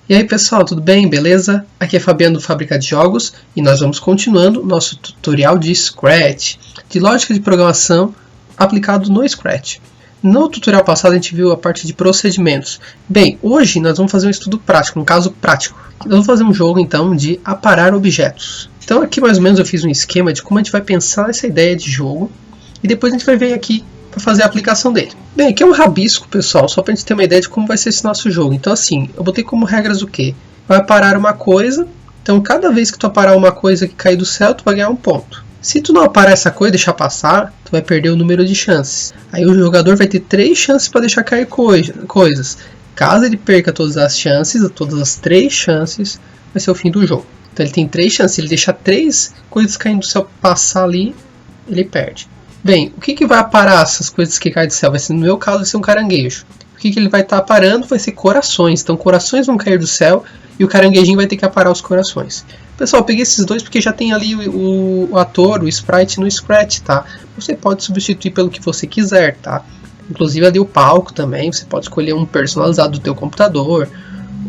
E aí pessoal, tudo bem? Beleza? Aqui é Fabiano do Fábrica de Jogos e nós vamos continuando nosso tutorial de Scratch, de lógica de programação aplicado no Scratch. No tutorial passado a gente viu a parte de procedimentos. Bem, hoje nós vamos fazer um estudo prático, um caso prático. Nós vamos fazer um jogo então de aparar objetos. Então aqui mais ou menos eu fiz um esquema de como a gente vai pensar nessa ideia de jogo e depois a gente vai ver aqui para fazer a aplicação dele. Bem, aqui é um rabisco, pessoal, só para a gente ter uma ideia de como vai ser esse nosso jogo. Então assim, eu botei como regras o quê? Vai aparar uma coisa, então cada vez que tu aparar uma coisa que cair do céu, tu vai ganhar um ponto. Se tu não aparar essa coisa e deixar passar, tu vai perder o número de chances. Aí o jogador vai ter 3 chances para deixar cair coisas. Caso ele perca todas as chances, todas as 3 chances, vai ser o fim do jogo. Então ele tem 3 chances, se ele deixar 3 coisas caindo do céu passar ali, ele perde. Bem, o que vai aparar essas coisas que caem do céu? Vai ser, no meu caso, vai ser um caranguejo. O que ele vai estar aparando vai ser corações. Então corações vão cair do céu e o caranguejinho vai ter que aparar os corações. Pessoal, eu peguei esses dois porque já tem ali o ator, o sprite no Scratch, tá? Você pode substituir pelo que você quiser, tá? Inclusive ali o palco também, você pode escolher um personalizado do teu computador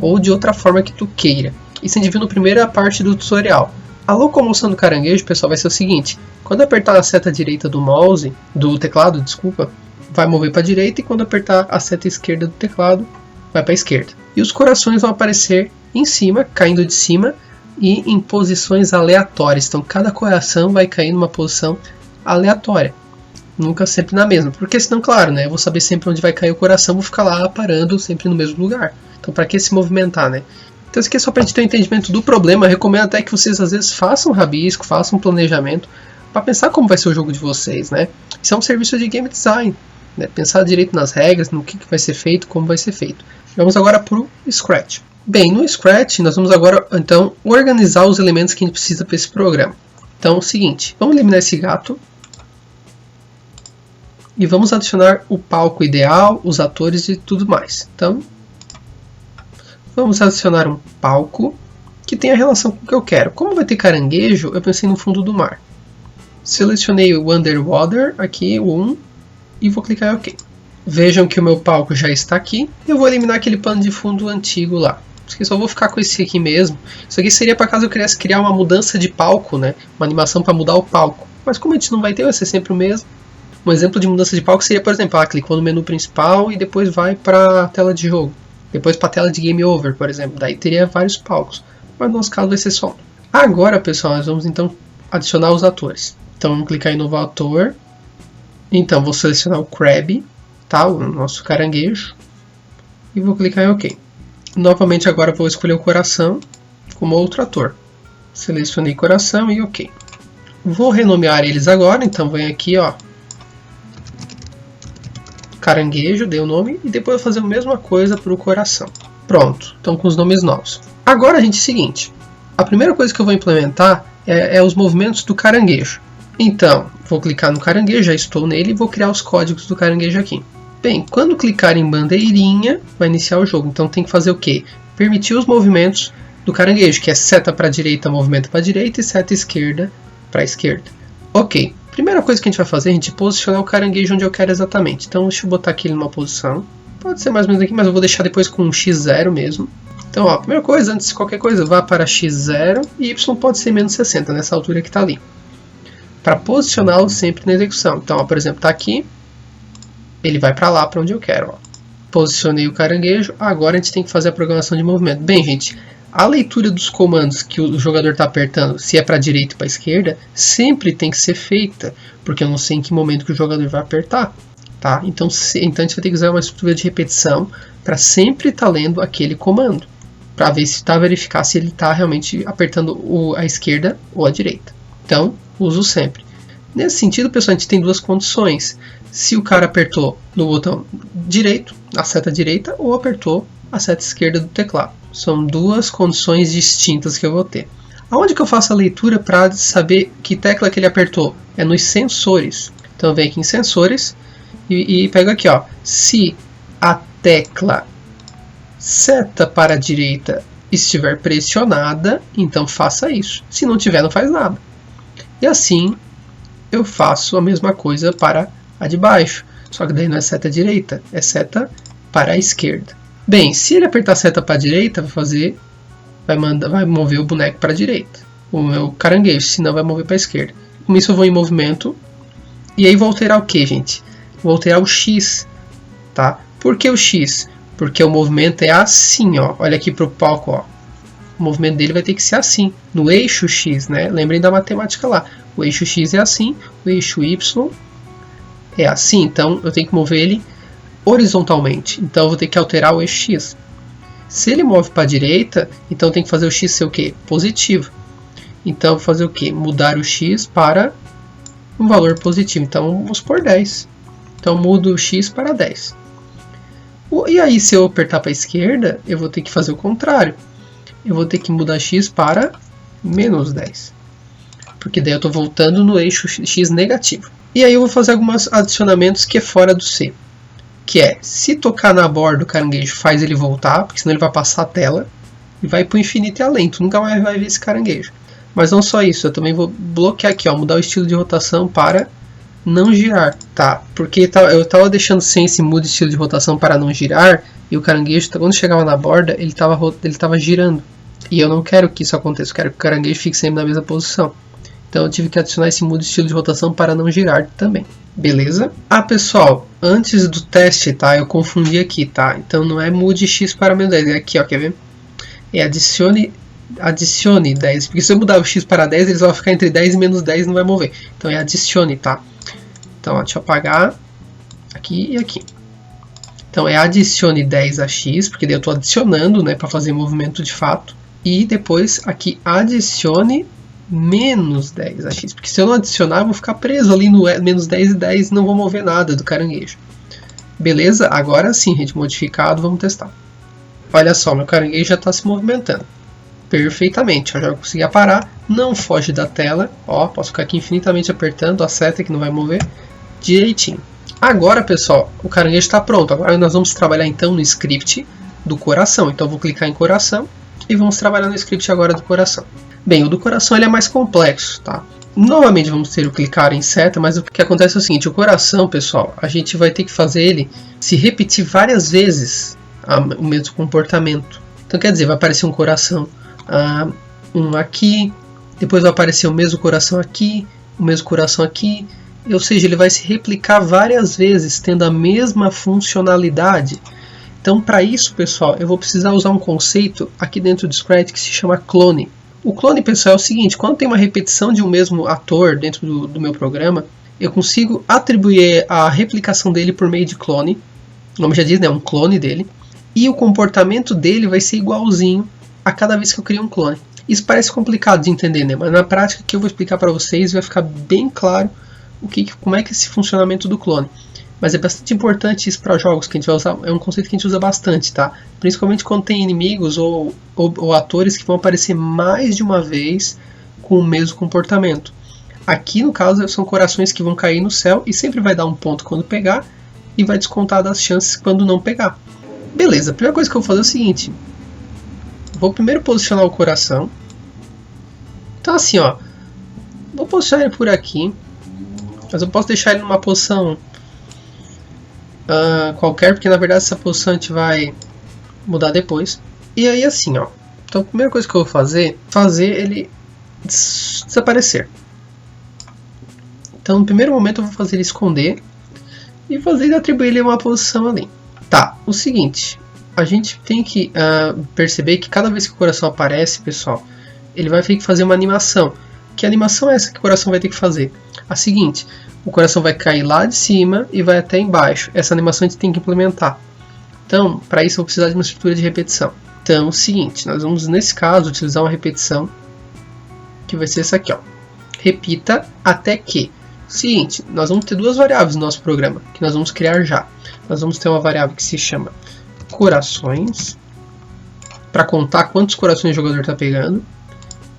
ou de outra forma que tu queira. Isso a gente viu na primeira parte do tutorial. A locomoção do caranguejo, pessoal, vai ser o seguinte: quando apertar a seta direita do mouse, do teclado, desculpa, vai mover para a direita, e quando apertar a seta esquerda do teclado, vai para a esquerda. E os corações vão aparecer em cima, caindo de cima e em posições aleatórias. Então cada coração vai cair numa posição aleatória, nunca sempre na mesma, porque senão, claro, né, eu vou saber sempre onde vai cair o coração, vou ficar lá parando sempre no mesmo lugar. Então para que se movimentar, né? Então isso aqui é só para a gente ter um entendimento do problema. Eu recomendo até que vocês às vezes façam um rabisco, façam um planejamento para pensar como vai ser o jogo de vocês, né? Isso é um serviço de game design, né? Pensar direito nas regras, no que vai ser feito, como vai ser feito. Vamos agora para o Scratch. Bem, no Scratch nós vamos agora então organizar os elementos que a gente precisa para esse programa. Então é o seguinte, vamos eliminar esse gato e vamos adicionar o palco ideal, os atores e tudo mais. Então vamos adicionar um palco que tenha relação com o que eu quero. Como vai ter caranguejo, eu pensei no fundo do mar. Selecionei o Underwater, aqui o 1, e vou clicar em OK. Vejam que o meu palco já está aqui. Eu vou eliminar aquele pano de fundo antigo lá. Só vou ficar com esse aqui mesmo. Isso aqui seria para caso eu quisesse criar uma mudança de palco, né? Uma animação para mudar o palco. Mas como a gente não vai ter, vai ser sempre o mesmo. Um exemplo de mudança de palco seria, por exemplo, clicou no menu principal e depois vai para a tela de jogo. Depois para a tela de Game Over, por exemplo. Daí teria vários palcos. Mas no nosso caso vai ser só um. Agora, pessoal, nós vamos então adicionar os atores. Então vamos clicar em novo ator. Então vou selecionar o Crab, tá? O nosso caranguejo. E vou clicar em OK. Novamente agora vou escolher o coração como outro ator. Selecionei coração e OK. Vou renomear eles agora. Então venho aqui, ó, caranguejo, dei o nome, e depois vou fazer a mesma coisa para o coração. Pronto, então com os nomes novos. Agora, gente, é o seguinte, a primeira coisa que eu vou implementar é os movimentos do caranguejo. Então, vou clicar no caranguejo, já estou nele, e vou criar os códigos do caranguejo aqui. Bem, quando clicar em bandeirinha, vai iniciar o jogo. Então tem que fazer o quê? Permitir os movimentos do caranguejo, que é seta para a direita, movimento para a direita, e seta esquerda para a esquerda. Ok. Primeira coisa que a gente vai fazer é a gente posicionar o caranguejo onde eu quero exatamente. Então deixa eu botar aqui ele numa posição. Pode ser mais ou menos aqui, mas eu vou deixar depois com um x0 mesmo. Então, ó, primeira coisa, antes de qualquer coisa, vá para x0 e y pode ser menos 60, nessa altura que está ali. Para posicioná-lo sempre na execução. Então, ó, por exemplo, está aqui, ele vai para lá, para onde eu quero. Ó. Posicionei o caranguejo, agora a gente tem que fazer a programação de movimento. Bem, gente, a leitura dos comandos que o jogador está apertando, se é para a direita ou para a esquerda, sempre tem que ser feita, porque eu não sei em que momento que o jogador vai apertar. Tá? Então a gente vai ter que usar uma estrutura de repetição para sempre estar lendo aquele comando, para ver se está verificar se ele está realmente apertando a esquerda ou a direita. Então, uso sempre. Nesse sentido, pessoal, a gente tem duas condições. Se o cara apertou no botão direito, a seta direita, ou apertou a seta esquerda do teclado. São duas condições distintas que eu vou ter. Aonde que eu faço a leitura para saber que tecla que ele apertou? É nos sensores. Então eu venho aqui em sensores e pego aqui, ó. Se a tecla seta para a direita estiver pressionada, então faça isso. Se não tiver, não faz nada. E assim eu faço a mesma coisa para a de baixo. Só que daí não é seta direita, é seta para a esquerda. Bem, se ele apertar a seta para a direita, vai mover o boneco para a direita, o meu caranguejo, senão vai mover para a esquerda. Com isso eu vou em movimento, e aí vou alterar o que, gente? Vou alterar o X, tá? Por que o X? Porque o movimento é assim, ó. Olha aqui para o palco, ó. O movimento dele vai ter que ser assim, no eixo X, né? Lembrem da matemática lá. O eixo X é assim, o eixo Y é assim, então eu tenho que mover ele horizontalmente. Então eu vou ter que alterar o eixo X. Se ele move para a direita, então eu tenho que fazer o X ser o quê? Positivo. Então eu vou fazer o quê? Mudar o X para um valor positivo. Então vamos por 10. Então mudo o X para 10. E aí se eu apertar para a esquerda, eu vou ter que fazer o contrário. Eu vou ter que mudar X para menos 10. Porque daí eu estou voltando no eixo X negativo. E aí eu vou fazer alguns adicionamentos que é fora do C. Que é, se tocar na borda do caranguejo, faz ele voltar, porque senão ele vai passar a tela e vai para o infinito e além. Tu nunca mais vai ver esse caranguejo. Mas não só isso, eu também vou bloquear aqui, ó, mudar o estilo de rotação para não girar, tá? Porque eu estava deixando sem esse mudo estilo de rotação para não girar, e o caranguejo, quando chegava na borda, ele estava girando. E eu não quero que isso aconteça, eu quero que o caranguejo fique sempre na mesma posição. Então eu tive que adicionar esse mudo estilo de rotação para não girar também. Beleza? Ah, pessoal, antes do teste, tá? Eu confundi aqui, tá? Então não é mude X para menos 10, é aqui, ó, quer ver? É adicione 10, porque se eu mudar o X para 10, eles vão ficar entre 10 e menos 10 e não vai mover. Então é adicione, tá? Então, ó, deixa eu apagar aqui e aqui. Então é adicione 10 a X, porque daí eu estou adicionando, né, para fazer movimento de fato. E depois aqui adicione menos 10 a X, porque se eu não adicionar eu vou ficar preso ali no menos 10 e 10 e não vou mover nada do caranguejo. Beleza? Agora sim, gente, modificado, vamos testar. Olha só, meu caranguejo já está se movimentando perfeitamente, eu já consegui parar, não foge da tela, ó, posso ficar aqui infinitamente apertando a seta que não vai mover, direitinho. Agora, pessoal, o caranguejo está pronto, agora nós vamos trabalhar então no script do coração, então eu vou clicar em coração e vamos trabalhar no script agora do coração. Bem, o do coração ele é mais complexo, tá? Novamente vamos ter o clicar em seta, mas o que acontece é o seguinte, o coração, pessoal, a gente vai ter que fazer ele se repetir várias vezes o mesmo comportamento. Então quer dizer, vai aparecer um coração um aqui, depois vai aparecer o mesmo coração aqui, o mesmo coração aqui, ou seja, ele vai se replicar várias vezes, tendo a mesma funcionalidade. Então para isso, pessoal, eu vou precisar usar um conceito aqui dentro do Scratch que se chama clone. O clone, pessoal, é o seguinte, quando tem uma repetição de um mesmo ator dentro do meu programa, eu consigo atribuir a replicação dele por meio de clone, o nome já diz, né, um clone dele, e o comportamento dele vai ser igualzinho a cada vez que eu crio um clone. Isso parece complicado de entender, né? Mas na prática que eu vou explicar para vocês vai ficar bem claro como é que é esse funcionamento do clone. Mas é bastante importante isso para jogos que a gente vai usar, é um conceito que a gente usa bastante, tá? Principalmente quando tem inimigos ou atores que vão aparecer mais de uma vez com o mesmo comportamento. Aqui no caso são corações que vão cair no céu e sempre vai dar um ponto quando pegar e vai descontar das chances quando não pegar. Beleza, a primeira coisa que eu vou fazer é o seguinte. Vou primeiro posicionar o coração. Então assim, ó, vou posicionar ele por aqui, mas eu posso deixar ele numa posição qualquer, porque na verdade essa posição a gente vai mudar depois. E aí assim, ó, então a primeira coisa que eu vou fazer ele desaparecer. Então no primeiro momento eu vou fazer ele esconder e fazer ele atribuir ele uma posição ali. Tá, o seguinte, a gente tem que perceber que cada vez que o coração aparece, pessoal, ele vai ter que fazer uma animação. Que animação é essa que o coração vai ter que fazer? A seguinte, o coração vai cair lá de cima e vai até embaixo. Essa animação a gente tem que implementar. Então, para isso eu vou precisar de uma estrutura de repetição. Então, é o seguinte, nós vamos nesse caso utilizar uma repetição que vai ser essa aqui, ó. Repita até que. Seguinte, nós vamos ter duas variáveis no nosso programa, que nós vamos criar já. Nós vamos ter uma variável que se chama corações, para contar quantos corações o jogador está pegando.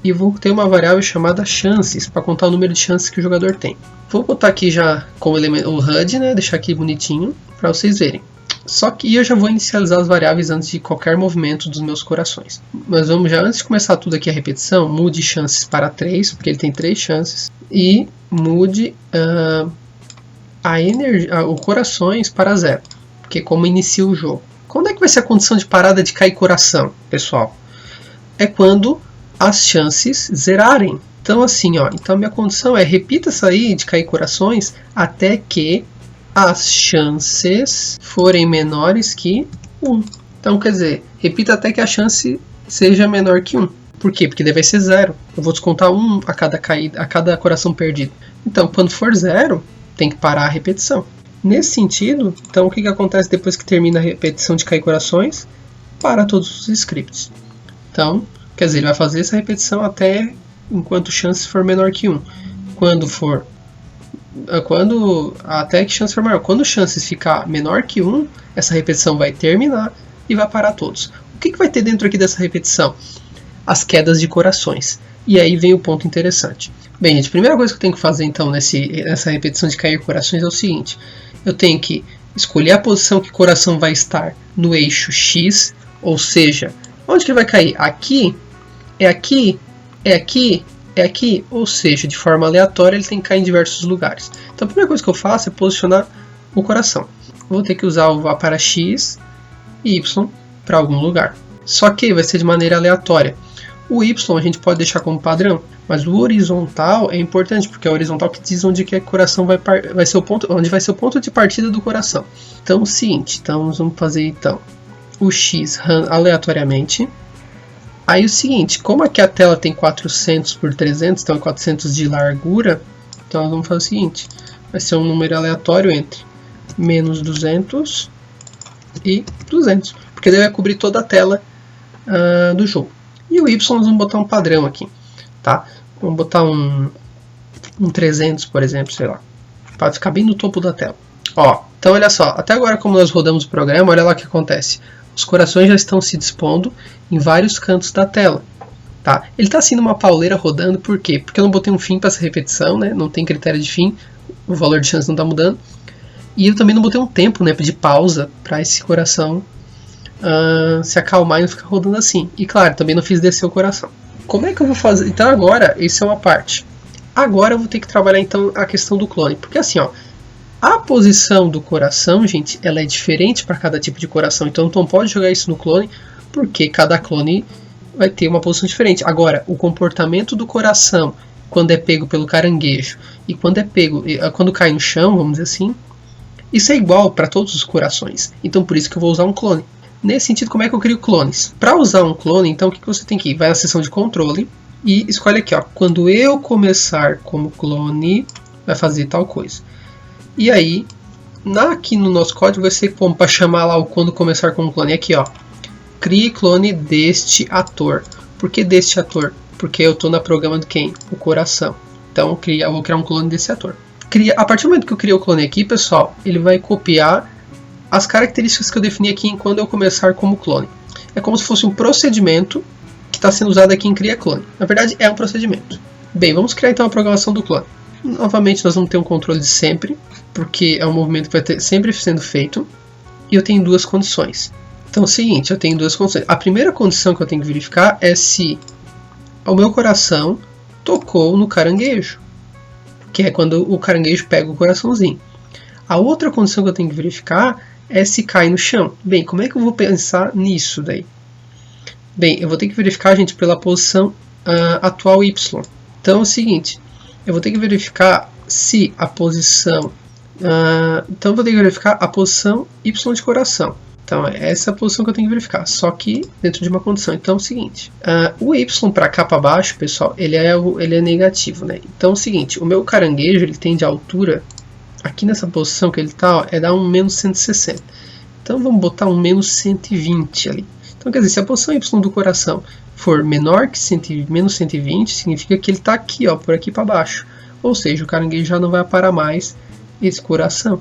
E vou ter uma variável chamada chances, para contar o número de chances que o jogador tem. Vou botar aqui já como elemento o HUD, né, deixar aqui bonitinho, para vocês verem. Só que eu já vou inicializar as variáveis antes de qualquer movimento dos meus corações. Mas vamos já, antes de começar tudo aqui a repetição, mude chances para 3, porque ele tem 3 chances. E mude o corações para 0, porque como inicia o jogo. Quando é que vai ser a condição de parada de cair coração, pessoal? É quando as chances zerarem. Então assim, ó, então minha condição é repita isso aí de cair corações até que as chances forem menores que 1. Então quer dizer, repita até que a chance seja menor que 1. Por quê? Porque daí vai ser 0. Eu vou descontar 1 a cada caída, a cada coração perdido. Então quando for 0, tem que parar a repetição. Nesse sentido, então o que acontece depois que termina a repetição de cair corações? Para todos os scripts. Então, quer dizer, ele vai fazer essa repetição até enquanto chance for menor que 1. Até que chance for maior. Quando chances ficar menor que 1, essa repetição vai terminar e vai parar todos. O que vai ter dentro aqui dessa repetição? As quedas de corações. E aí vem o ponto interessante. Bem, gente, a primeira coisa que eu tenho que fazer então nessa repetição de cair corações é o seguinte. Eu tenho que escolher a posição que o coração vai estar no eixo X, ou seja, onde que ele vai cair? Aqui, é aqui, é aqui, é aqui, ou seja, de forma aleatória ele tem que cair em diversos lugares. Então a primeira coisa que eu faço é posicionar o coração. Vou ter que usar o vá para X e Y para algum lugar. Só que vai ser de maneira aleatória. O Y a gente pode deixar como padrão, mas o horizontal é importante, porque é o horizontal que diz onde que o coração vai ser o ponto, onde vai ser o ponto de partida do coração. Então é o seguinte, então vamos fazer então o X aleatoriamente. Aí o seguinte, como aqui a tela tem 400 por 300, então é 400 de largura, então nós vamos fazer o seguinte, vai ser um número aleatório entre menos 200 e 200, porque daí vai cobrir toda a tela do jogo. E o Y nós vamos botar um padrão aqui, tá? Vamos botar um 300, por exemplo, sei lá, para ficar bem no topo da tela. Ó, então olha só, até agora como nós rodamos o programa, olha lá o que acontece. Os corações já estão se dispondo em vários cantos da tela, tá? Ele está assim numa pauleira rodando, por quê? Porque eu não botei um fim para essa repetição, né? Não tem critério de fim, o valor de chance não está mudando. E eu também não botei um tempo, né, de pausa para esse coração se acalmar e não ficar rodando assim. E claro, também não fiz descer o coração. Como é que eu vou fazer? Então agora, isso é uma parte. Agora eu vou ter que trabalhar então a questão do clone. Porque assim, ó, a posição do coração, gente, ela é diferente para cada tipo de coração. Então não pode jogar isso no clone, porque cada clone vai ter uma posição diferente. Agora, o comportamento do coração, quando é pego pelo caranguejo, e quando cai no chão, vamos dizer assim, isso é igual para todos os corações. Então por isso que eu vou usar um clone. Nesse sentido, como é que eu crio clones? Para usar um clone, então o que você tem que ir? Vai na seção de controle e escolhe aqui, ó, quando eu começar como clone, vai fazer tal coisa. E aí, aqui no nosso código vai ser como para chamar lá o quando começar como clone. Aqui, ó, crie clone deste ator. Por que deste ator? Porque eu estou na programa de quem? O coração. Então eu vou criar um clone desse ator. A partir do momento que eu criei o clone aqui, pessoal, ele vai copiar as características que eu defini aqui em quando eu começar como clone. É como se fosse um procedimento que está sendo usado aqui em Cria Clone. Na verdade, é um procedimento. Bem, vamos criar então a programação do clone. Novamente, nós vamos ter um controle de sempre, porque é um movimento que vai ter sempre sendo feito. E eu tenho duas condições. Então é o seguinte, eu tenho duas condições. A primeira condição que eu tenho que verificar é se o meu coração tocou no caranguejo, que é quando o caranguejo pega o coraçãozinho. A outra condição que eu tenho que verificar é se cai no chão. Bem, como é que eu vou pensar nisso daí? Bem, eu vou ter que verificar, gente, pela posição atual Y. Então é o seguinte, eu vou ter que verificar se a posição... então eu vou ter que verificar a posição Y de coração. Então é essa a posição que eu tenho que verificar, só que dentro de uma condição. Então é o seguinte, o Y para cá para baixo, pessoal, ele é negativo, né? Então é o seguinte, o meu caranguejo ele tem de altura... Aqui nessa posição que ele está, é dar um menos 160. Então vamos botar um menos 120 ali. Então quer dizer, se a posição Y do coração for menor que menos 120, significa que ele está aqui, ó, por aqui para baixo. Ou seja, o caranguejo já não vai aparar mais esse coração.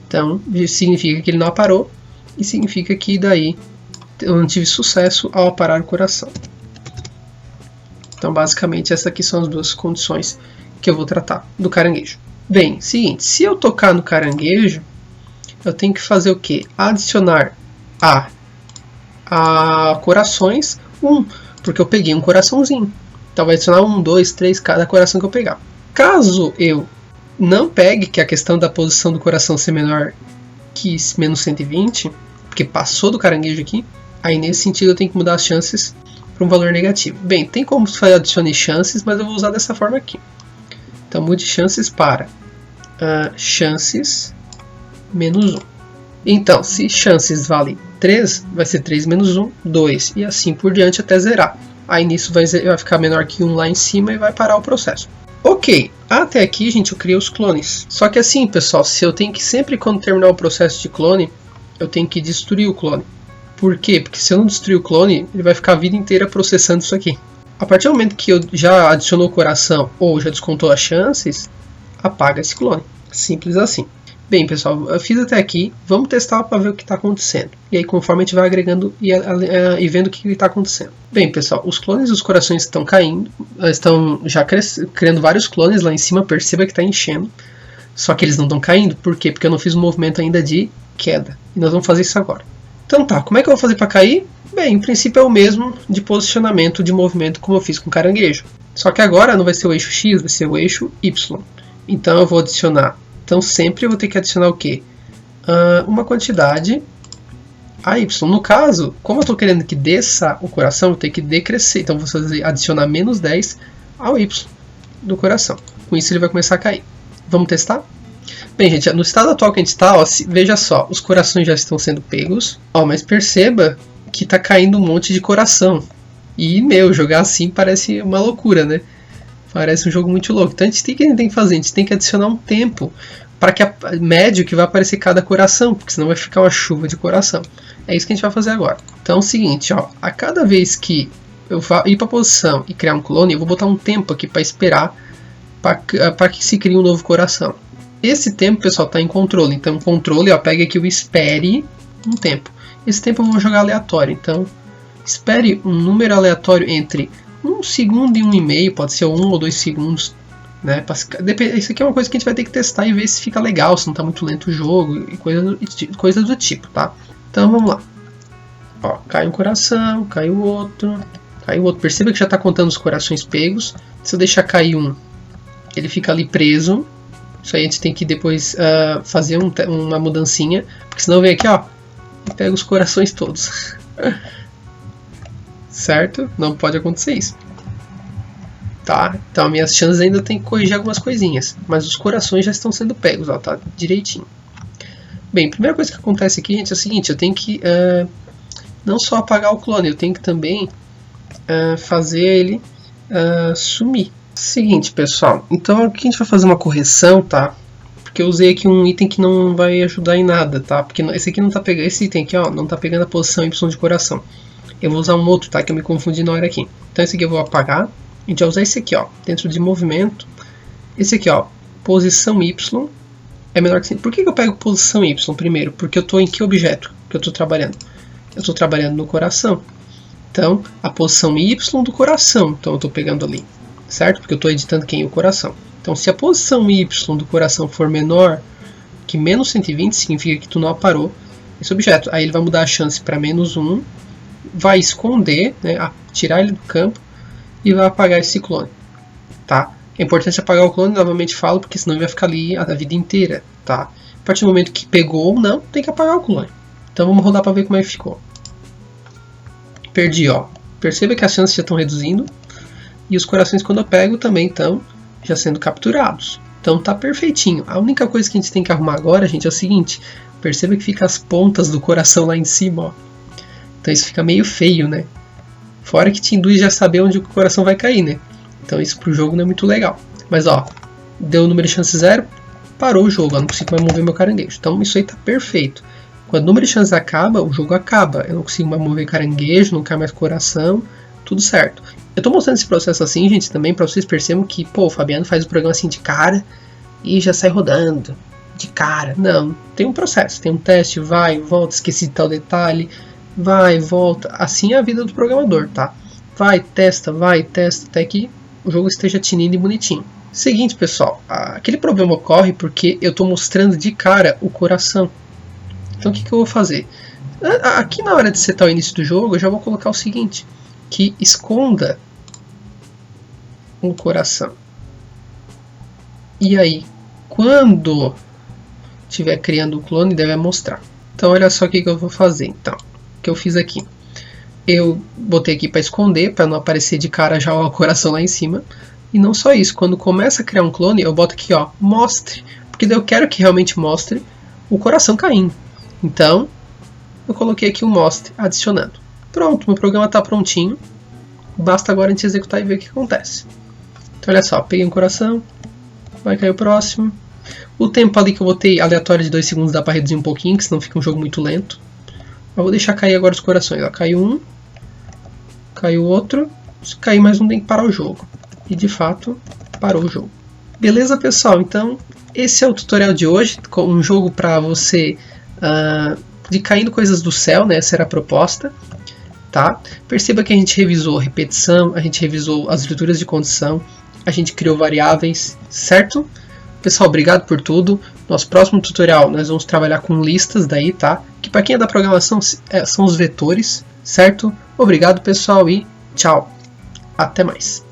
Então significa que ele não aparou e significa que daí eu não tive sucesso ao aparar o coração. Então basicamente essas aqui são as duas condições que eu vou tratar do caranguejo. Bem, seguinte, se eu tocar no caranguejo, eu tenho que fazer o quê? Adicionar a corações 1, porque eu peguei um coraçãozinho. Então vai adicionar 1, 2, 3, cada coração que eu pegar. Caso eu não pegue, que é a questão da posição do coração ser menor que menos 120, porque porque passou do caranguejo aqui. Aí nesse sentido eu tenho que mudar as chances para um valor negativo. Bem, tem como adicionar chances, mas eu vou usar dessa forma aqui. Então mude chances para chances menos 1. Então, se chances vale 3, vai ser 3 menos 1, 2, e assim por diante até zerar. Aí nisso vai ficar menor que 1 lá em cima e vai parar o processo. Ok, até aqui, gente, eu criei os clones. Só que assim, pessoal, se eu tenho que sempre quando terminar o processo de clone, eu tenho que destruir o clone. Por quê? Porque se eu não destruir o clone, ele vai ficar a vida inteira processando isso aqui. A partir do momento que eu já adicionou o coração ou já descontou as chances, apaga esse clone. Simples assim. Bem, pessoal, eu fiz até aqui. Vamos testar para ver o que está acontecendo. E aí, conforme a gente vai agregando e vendo o que está acontecendo. Bem, pessoal, os clones dos corações estão caindo. Estão já criando vários clones lá em cima. Perceba que está enchendo. Só que eles não estão caindo. Por quê? Porque eu não fiz um movimento ainda de queda. E nós vamos fazer isso agora. Então tá, como é que eu vou fazer para cair? Bem, em princípio é o mesmo de posicionamento de movimento como eu fiz com o caranguejo. Só que agora não vai ser o eixo X, vai ser o eixo Y. Então eu vou adicionar. Então sempre eu vou ter que adicionar o quê? Uma quantidade a Y. No caso, como eu estou querendo que desça o coração, eu tenho que decrescer. Então eu vou adicionar menos 10 ao Y do coração. Com isso ele vai começar a cair. Vamos testar? Bem, gente, no estado atual que a gente está, veja só, os corações já estão sendo pegos. Mas perceba que está caindo um monte de coração. E, jogar assim parece uma loucura, né? Parece um jogo muito louco. Então o que a gente tem que fazer? A gente tem que adicionar um tempo para que médio que vai aparecer cada coração, porque senão vai ficar uma chuva de coração. É isso que a gente vai fazer agora. Então é o seguinte, a cada vez que eu ir para a posição e criar um clone, eu vou botar um tempo aqui para esperar para que se crie um novo coração. Esse tempo, pessoal, está em controle. Então, controle, pega aqui o espere um tempo. Esse tempo eu vou jogar aleatório. Então, espere um número aleatório entre 1 segundo e 1,5, pode ser 1 ou 2 segundos. Né? Isso aqui é uma coisa que a gente vai ter que testar e ver se fica legal, se não está muito lento o jogo e coisas do tipo, tá? Então, vamos lá. Cai um coração, cai o outro, cai o outro. Perceba que já está contando os corações pegos. Se eu deixar cair um, ele fica ali preso. Isso aí a gente tem que depois fazer uma mudancinha, porque senão vem aqui, e pega os corações todos. Certo? Não pode acontecer isso. Tá? Então minhas chances ainda tem que corrigir algumas coisinhas, mas os corações já estão sendo pegos, tá direitinho. Bem, a primeira coisa que acontece aqui, gente, é o seguinte, eu tenho que não só apagar o clone, eu tenho que também fazer ele sumir. Seguinte, pessoal, então aqui a gente vai fazer uma correção, tá? Porque eu usei aqui um item que não vai ajudar em nada, tá? Porque esse aqui não tá pegando, esse item aqui, não tá pegando a posição Y de coração. Eu vou usar um outro, tá? Que eu me confundi na hora aqui. Então esse aqui eu vou apagar. A gente vai usar esse aqui, dentro de movimento. Esse aqui, posição Y é menor que 5. Por que eu pego posição Y primeiro? Porque eu tô em que objeto que eu tô trabalhando? Eu tô trabalhando no coração. Então, a posição Y do coração, então eu tô pegando ali. Certo? Porque eu estou editando quem? O coração. Então, se a posição Y do coração for menor que menos 120, significa que tu não aparou esse objeto. Aí ele vai mudar a chance para menos 1, vai esconder, né, tirar ele do campo e vai apagar esse clone. Tá? É importante apagar o clone, novamente falo, porque senão ele vai ficar ali a vida inteira. Tá? A partir do momento que pegou ou não, tem que apagar o clone. Então vamos rodar para ver como é que ficou. Perdi, Perceba que as chances já estão reduzindo. E os corações, quando eu pego, também estão já sendo capturados. Então tá perfeitinho. A única coisa que a gente tem que arrumar agora, gente, é o seguinte. Perceba que fica as pontas do coração lá em cima, Então isso fica meio feio, né? Fora que te induz já a saber onde o coração vai cair, né? Então isso pro jogo não é muito legal. Mas deu o número de chance 0, parou o jogo. Eu não consigo mais mover meu caranguejo. Então isso aí tá perfeito. Quando o número de chances acaba, o jogo acaba. Eu não consigo mais mover caranguejo, não cai mais coração. Tudo certo. Eu tô mostrando esse processo assim, gente, também para vocês percebam que, o Fabiano faz o programa assim de cara e já sai rodando de cara. Não, tem um processo, tem um teste, vai, volta, esqueci de tal detalhe, vai, volta. Assim é a vida do programador, tá? Vai, testa, até que o jogo esteja tinindo e bonitinho. Seguinte, pessoal, aquele problema ocorre porque eu tô mostrando de cara o coração. Então o que eu vou fazer? Aqui na hora de setar o início do jogo, eu já vou colocar o seguinte, que esconda o coração. E aí, quando estiver criando o clone, deve mostrar. Então olha só o que eu vou fazer. Então, o que eu fiz aqui? Eu botei aqui para esconder, para não aparecer de cara já o coração lá em cima. E não só isso, quando começa a criar um clone, eu boto aqui, ó, mostre. Porque daí eu quero que realmente mostre o coração caindo. Então, eu coloquei aqui o mostre, adicionando. Pronto, meu programa está prontinho. Basta agora a gente executar e ver o que acontece. Então olha só, peguei um coração, vai cair o próximo. O tempo ali que eu botei aleatório de 2 segundos dá para reduzir um pouquinho, que senão fica um jogo muito lento. Eu vou deixar cair agora os corações. Ó, caiu um, caiu outro. Se cair mais um tem que parar o jogo. E de fato, parou o jogo. Beleza, pessoal? Então, esse é o tutorial de hoje. Um jogo para você de caindo coisas do céu, né? Essa era a proposta. Tá? Perceba que a gente revisou repetição, a gente revisou as estruturas de condição, a gente criou variáveis, certo? Pessoal, obrigado por tudo. Nosso próximo tutorial nós vamos trabalhar com listas daí, tá? Que para quem é da programação são os vetores, certo? Obrigado, pessoal, e tchau. Até mais.